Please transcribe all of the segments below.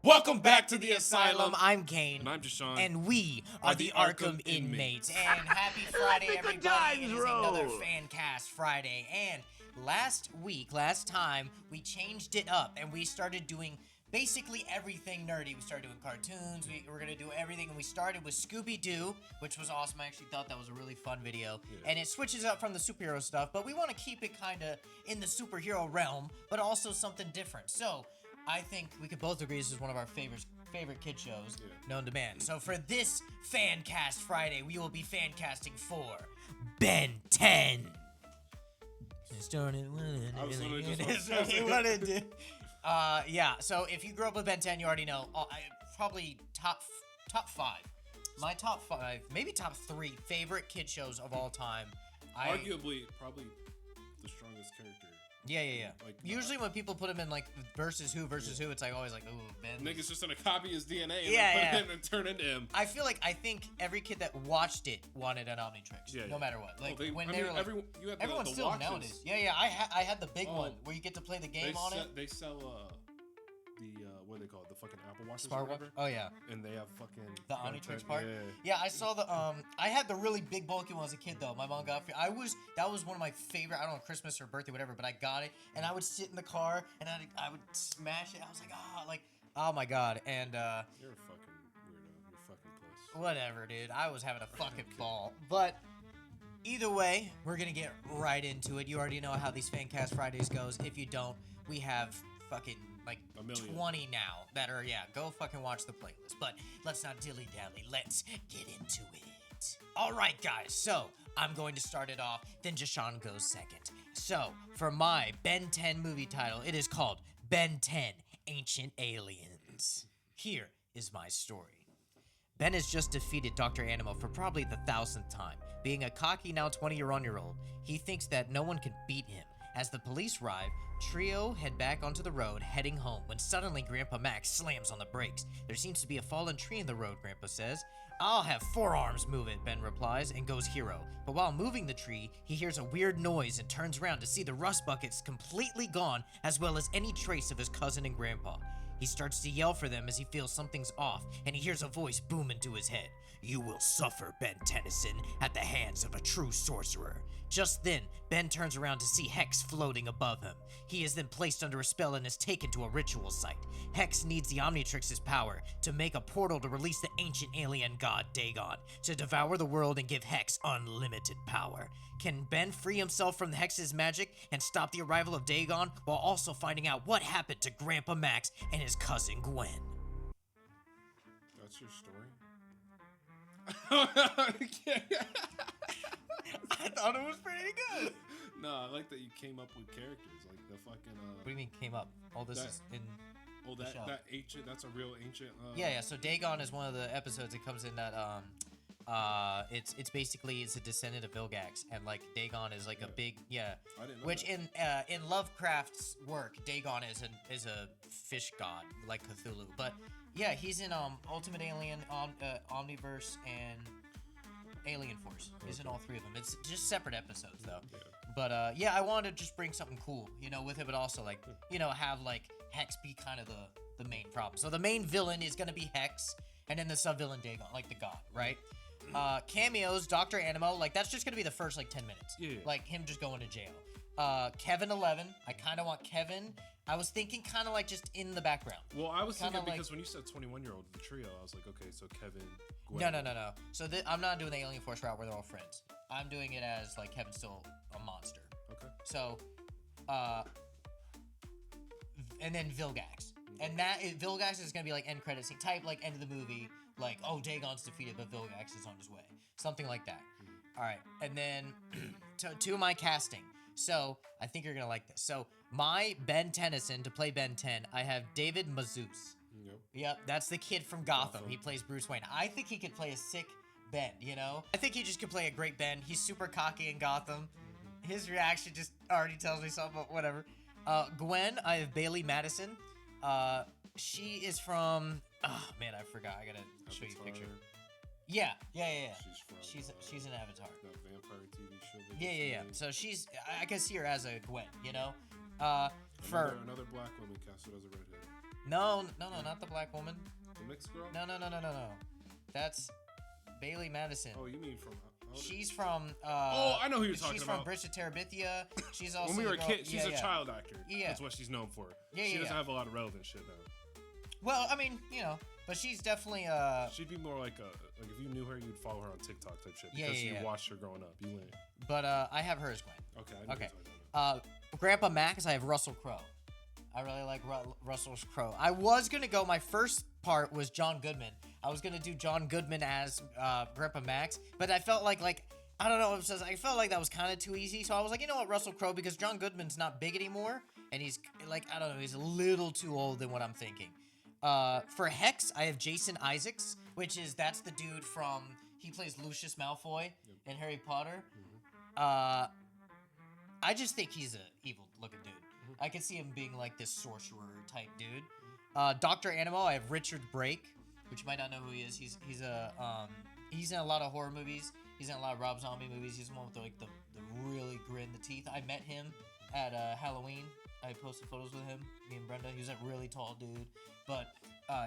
Welcome back to the Asylum. I'm Kane. And I'm Jasean. And we are the Arkham Inmates. And happy Friday, everybody. It is another Fancast Friday. And last time, we changed it up and we started doing basically everything nerdy. We started doing cartoons. We were going to do everything. And we started with Scooby-Doo, which was awesome. I actually thought that was a really fun video. Yeah. And it switches up from the superhero stuff, but we want to keep it kind of in the superhero realm, but also something different. So I think we could both agree this is one of our favorite kid shows known to man. So for this Fancast Friday, we will be fan casting for Ben 10. Yeah, so if you grew up with Ben 10, you already know. Probably top 5. My top 5, maybe top 3 favorite kid shows of all time. Arguably, probably the strongest character. Yeah. Like, usually when people put him in like versus who, it's like always like, ooh, Ben. Niggas just gonna copy his DNA and put him and turn into him. I think every kid that watched it wanted an Omnitrix, no matter what. Like everyone still nowadays. Yeah. I had the big one where you get to play the game on it. They sell what do they call it? The fucking Apple Watches. Smart one? Oh yeah. And they have fucking the Omnitrix part. Yeah, I saw the I had the really big bulky one as a kid though. My mom got that was one of my favorite. I don't know, Christmas or birthday, whatever. But I got it, and I would sit in the car and I would smash it. I was like, oh my god. And you're a fucking weirdo. You're fucking close. Whatever, dude. I was having a fucking ball. But either way, we're gonna get right into it. You already know how these Fancast Fridays goes. If you don't, we have fucking like 20 now that are, go fucking watch the playlist. But let's not dilly-dally. Let's get into it. All right, guys. So I'm going to start it off. Then Jasean goes second. So for my Ben 10 movie title, it is called Ben 10 Ancient Aliens. Here is my story. Ben has just defeated Dr. Animo for probably the 1000th time. Being a cocky, now 20-year-old, he thinks that no one can beat him. As the police arrive, trio head back onto the road, heading home, when suddenly Grandpa Max slams on the brakes. There seems to be a fallen tree in the road, Grandpa says. I'll have 4 arms move it, Ben replies, and goes hero. But while moving the tree, he hears a weird noise and turns around to see the rust buckets completely gone, as well as any trace of his cousin and Grandpa. He starts to yell for them as he feels something's off, and he hears a voice boom into his head. You will suffer, Ben Tennyson, at the hands of a true sorcerer. Just then, Ben turns around to see Hex floating above him. He is then placed under a spell and is taken to a ritual site. Hex needs the Omnitrix's power to make a portal to release the ancient alien god Dagon, to devour the world and give Hex unlimited power. Can Ben free himself from the Hex's magic and stop the arrival of Dagon, while also finding out what happened to Grandpa Max and his cousin Gwen? That's your story? I thought it was pretty good. No, I like that you came up with characters like the fucking. What do you mean came up? All this is in. Oh, that ancient. That's a real ancient. Yeah. So Dagon is one of the episodes that comes in that it's basically a descendant of Vilgax, and like Dagon is like a big I didn't know which that. in Lovecraft's work, Dagon is a fish god like Cthulhu, but yeah, he's in Ultimate Alien, Omniverse, and Alien Force. He's in all 3 of them. It's just separate episodes though. Yeah. But I wanted to just bring something cool, with it, but also like have like Hex be kind of the main problem. So the main villain is gonna be Hex, and then the sub-villain Dagon, like the god, right? Cameos, Dr. Animo, like that's just gonna be the first like 10 minutes. Yeah. Like him just going to jail. Kevin 11, I kind of want Kevin. I was thinking kind of like just in the background. Well, I was thinking because when you said 21-year-old the trio, I was like, okay, so Kevin, Gwen. No. So I'm not doing the Alien Force route where they're all friends. I'm doing it as like Kevin's still a monster. Okay. So, and then Vilgax. And Vilgax is gonna be like end credits scene type, like end of the movie, like, oh, Dagon's defeated, but Vilgax is on his way. Something like that. All right. And then to my casting. So I think you're gonna like this. So my Ben Tennyson to play Ben 10, I have David Mazouz. Yep, that's the kid from Gotham. He plays Bruce Wayne. I think he could play a sick Ben, I think he just could play a great Ben. He's super cocky in Gotham. His reaction just already tells me something, but whatever. Gwen, I have Bailey Madison. She is from... Oh, man, I forgot. I gotta show you a picture. Yeah. She's an Avatar. That vampire TV show. Yeah. So I can see her as a Gwen, Another black woman casted as a redhead. No, not the black woman. The mixed girl? No. That's Bailey Madison. Oh, you mean from... She's from. I know who you're talking about. She's from Bridge to Terabithia. She's also. When we were kids, she's a child actor. Yeah. That's what she's known for. Yeah, she doesn't have a lot of relevant shit now. Well, I mean, but she's definitely. She'd be more like if you knew her, you'd follow her on TikTok type shit because you watched her growing up. You wouldn't. But I have her as Gwen. Okay. Grandpa Max, I have Russell Crowe. I really like Russell Crowe. I was gonna go. My first part was John Goodman. I was gonna do John Goodman as Grandpa Max, but I felt like I don't know. I felt like that was kind of too easy. So I was like, you know what, Russell Crowe, because John Goodman's not big anymore, and he's like, I don't know, he's a little too old than what I'm thinking. For Hex, I have Jason Isaacs, that's the dude from, he plays Lucius Malfoy in Harry Potter. I just think he's a evil looking dude. I could see him being like this sorcerer type dude. Dr. Animal, I have Richard Brake, which you might not know who he is. He's in a lot of horror movies. He's in a lot of Rob Zombie movies. He's the one with the really grin the teeth. I met him at Halloween. I posted photos with him, me and Brenda. He was a really tall dude, but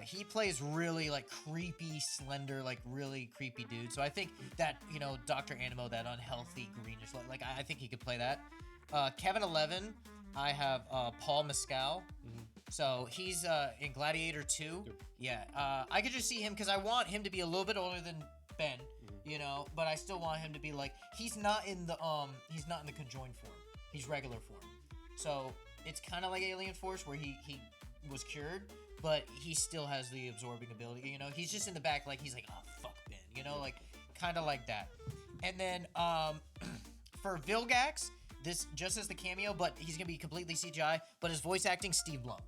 he plays really like creepy, slender, like really creepy dude. So I think that Dr. Animo, that unhealthy greenish, like I think he could play that. Kevin 11, I have Paul Mescal. So he's in Gladiator 2. Yep. Yeah, I could just see him because I want him to be a little bit older than Ben. But I still want him to be like, he's not in the conjoined form. He's regular form. So it's kind of like Alien Force where he was cured, but he still has the absorbing ability. He's just in the back like he's like, oh fuck Ben. Like kind of like that. And then for Vilgax, this just as the cameo, but he's gonna be completely CGI. But his voice acting, Steve Blum,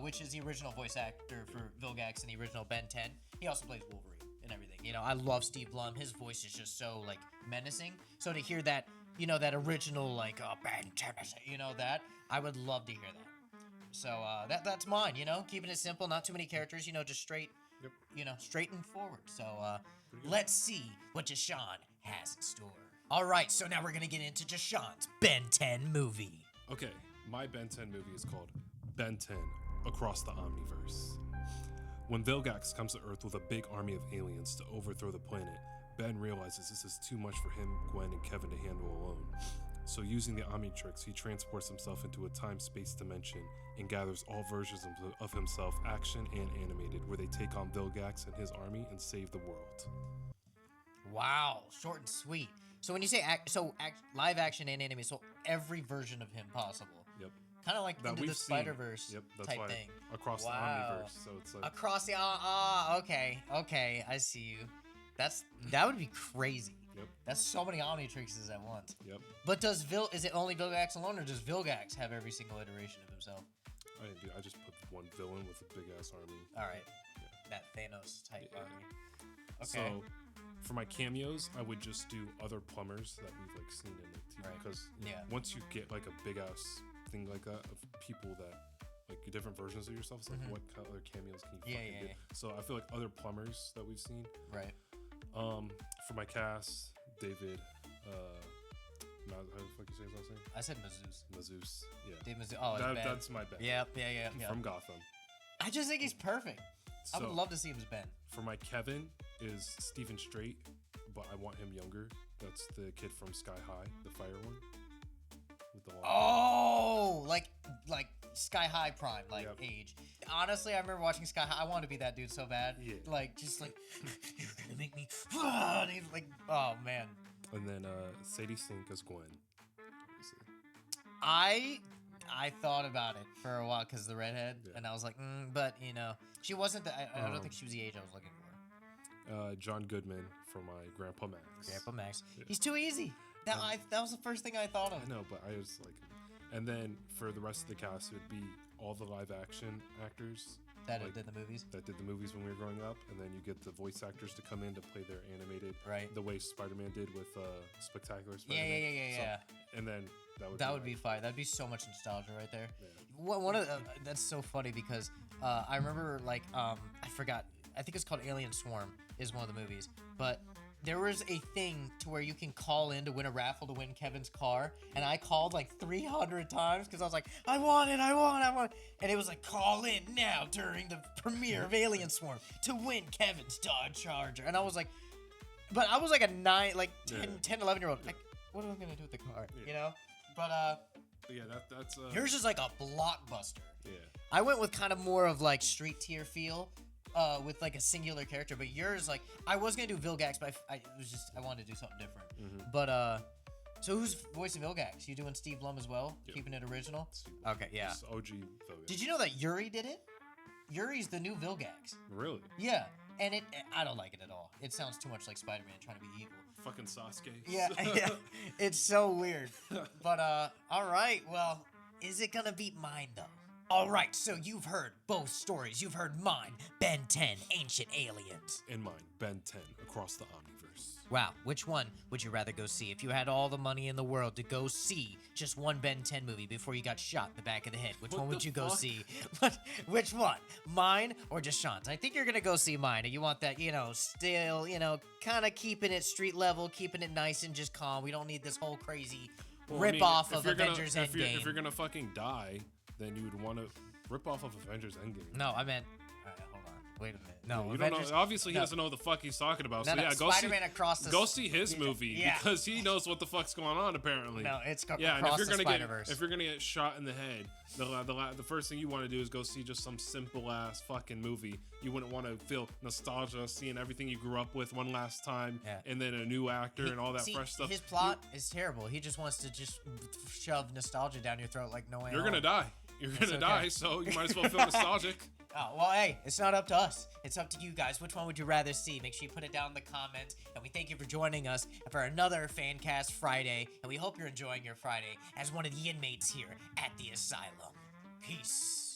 which is the original voice actor for Vilgax in the original Ben 10. He also plays Wolverine and everything. I love Steve Blum. His voice is just so like menacing. So to hear that, that original like Ben 10, that I would love to hear that. So that's mine. Keeping it simple, not too many characters. Just straight. Yep. Straight and forward. So let's see what Jasean has in store. All right, so now we're gonna get into Jasean's Ben 10 movie. Okay, my Ben 10 movie is called Ben 10: Across the Omniverse. When Vilgax comes to Earth with a big army of aliens to overthrow the planet, Ben realizes this is too much for him, Gwen, and Kevin to handle alone. So using the Omnitrix, he transports himself into a time-space dimension and gathers all versions of himself, action and animated, where they take on Vilgax and his army and save the world. Wow, short and sweet. So when you say live action and anime, so every version of him possible. Yep. Kind of like Into the Spider-Verse type thing. Across the Omniverse. So it's like across the okay, I see you. That would be crazy. Yep. That's so many Omnitrixes at once. Yep. But is it only Vilgax alone, or does Vilgax have every single iteration of himself? I just put one villain with a big ass army. All right. Yeah. That Thanos type army. Okay. So for my cameos, I would just do other plumbers that we've like seen in the TV because once you get like a big ass thing like that of people that like different versions of yourself, it's like what other cameos can you fucking do? So I feel like other plumbers that we've seen. Right. For my cast, David. How the fuck you say his last name? I said Mazouz. Mazouz. Yeah. Dave Mazouz. Oh, that's my bet. Yep. From Gotham. I just think he's perfect. I would love to see him as Ben. For my Kevin is Stephen Strait, but I want him younger. That's the kid from Sky High, the fire one. With the like Sky High prime, age. Honestly, I remember watching Sky High. I wanted to be that dude so bad. Yeah. Just you're gonna make me. And he's like, oh man. And then Sadie Sink as Gwen. I thought about it for a while because the redhead, and I was like, but she wasn't I don't think she was the age I was looking for. John Goodman for my Grandpa Max. Grandpa Max. He's too easy. That was the first thing I thought of. I know, but I was like, and then for the rest of the cast, it would be all the live action actors that did the movies. That did the movies when we were growing up, and then you get the voice actors to come in to play their animated, right? The way Spider-Man did with Spectacular Spider-Man. Yeah. And then that would be fire. That'd be so much nostalgia right there. Yeah. One of that's so funny because I remember I forgot. I think it's called Alien Swarm is one of the movies, but there was a thing to where you can call in to win a raffle to win Kevin's car, and I called like 300 times because I was like, I want it, and it was like, call in now during the premiere of Alien Swarm to win Kevin's Dodge Charger, and I was like, but I was like a 10, 11-year-old, like, what am I gonna do with the car, you know? But yeah, that's yours is like a blockbuster. Yeah. I went with kind of more of like street tier feel. With like a singular character, but yours, like, I was gonna do Vilgax, but I wanted to do something different. But so who's voicing Vilgax? You doing Steve Blum as well? Yep. Keeping it original? Steve Okay, yeah. It's OG Vilgax. Did you know that Yuri did it? Yuri's the new Vilgax. Really? Yeah, and I don't like it at all. It sounds too much like Spider-Man trying to be evil. Fucking Sasuke. Yeah, yeah. It's so weird. But all right. Well, is it gonna beat mine though? Alright, so you've heard both stories. You've heard mine, Ben 10, Ancient Aliens. And mine, Ben 10, Across the Omniverse. Wow, which one would you rather go see? If you had all the money in the world to go see just one Ben 10 movie before you got shot in the back of the head, which one would you go see? Which one? Mine or Jasean's? I think you're gonna go see mine, and you want that, still, kind of keeping it street level, keeping it nice and just calm. We don't need this whole crazy rip-off of Avengers Endgame. If you're gonna fucking die, then you would want to rip off of Avengers Endgame. No, I meant... hold on. Wait a minute. No, you Avengers... don't know. Obviously, he doesn't know what the fuck he's talking about. No, so yeah, Spider-Man Across the... Go see his movie because he knows what the fuck's going on. Apparently. No, it's Across the Spider-Verse. If you're gonna get shot in the head, the first thing you want to do is go see just some simple ass fucking movie. You wouldn't want to feel nostalgia, seeing everything you grew up with one last time, and then a new actor and all that fresh stuff. His plot is terrible. He just wants to just shove nostalgia down your throat like no one. You're gonna die. You're gonna die, so you might as well feel nostalgic. Oh, well, hey, it's not up to us. It's up to you guys. Which one would you rather see? Make sure you put it down in the comments. And we thank you for joining us for another Fancast Friday. And we hope you're enjoying your Friday as one of the inmates here at the Asylum. Peace.